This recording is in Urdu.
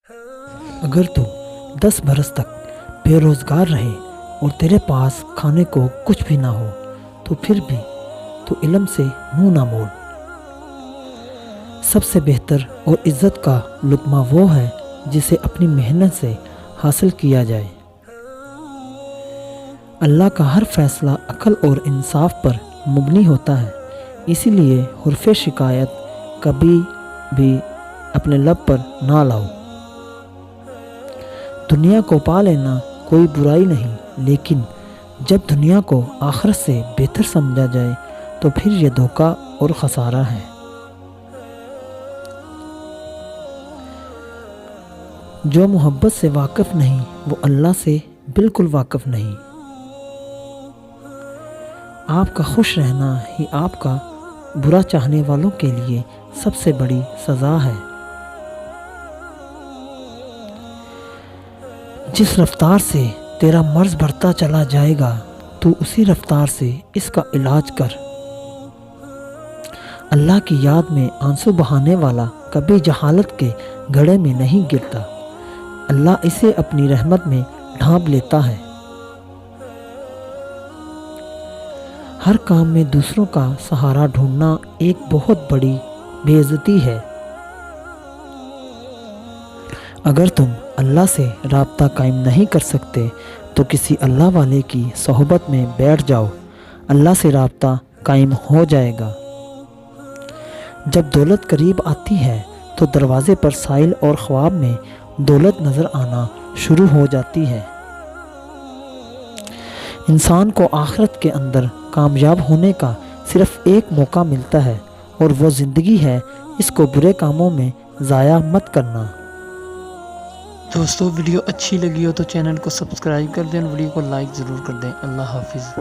اگر تو 10 برس تک بے روزگار رہے اور تیرے پاس کھانے کو کچھ بھی نہ ہو تو پھر بھی تو علم سے منہ نہ موڑ۔ سب سے بہتر اور عزت کا لقمہ وہ ہے جسے اپنی محنت سے حاصل کیا جائے۔ اللہ کا ہر فیصلہ عقل اور انصاف پر مبنی ہوتا ہے، اسی لیے حرف شکایت کبھی بھی اپنے لب پر نہ لاؤ۔ دنیا کو پا لینا کوئی برائی نہیں، لیکن جب دنیا کو آخرت سے بہتر سمجھا جائے تو پھر یہ دھوکہ اور خسارہ ہے۔ جو محبت سے واقف نہیں وہ اللہ سے بالکل واقف نہیں۔ آپ کا خوش رہنا ہی آپ کا برا چاہنے والوں کے لیے سب سے بڑی سزا ہے۔ جس رفتار سے تیرا مرض بڑھتا چلا جائے گا تو اسی رفتار سے اس کا علاج کر۔ اللہ کی یاد میں آنسو بہانے والا کبھی جہالت کے گڑھے میں نہیں گرتا، اللہ اسے اپنی رحمت میں ڈھانپ لیتا ہے۔ ہر کام میں دوسروں کا سہارا ڈھونڈنا ایک بہت بڑی بے عزتی ہے۔ اگر تم اللہ سے رابطہ قائم نہیں کر سکتے تو کسی اللہ والے کی صحبت میں بیٹھ جاؤ، اللہ سے رابطہ قائم ہو جائے گا۔ جب دولت قریب آتی ہے تو دروازے پر سائل اور خواب میں دولت نظر آنا شروع ہو جاتی ہے۔ انسان کو آخرت کے اندر کامیاب ہونے کا صرف ایک موقع ملتا ہے اور وہ زندگی ہے، اس کو برے کاموں میں ضائع مت کرنا۔ دوستو ویڈیو اچھی لگی ہو تو چینل کو سبسکرائب کر دیں اور ویڈیو کو لائک ضرور کر دیں۔ اللہ حافظ۔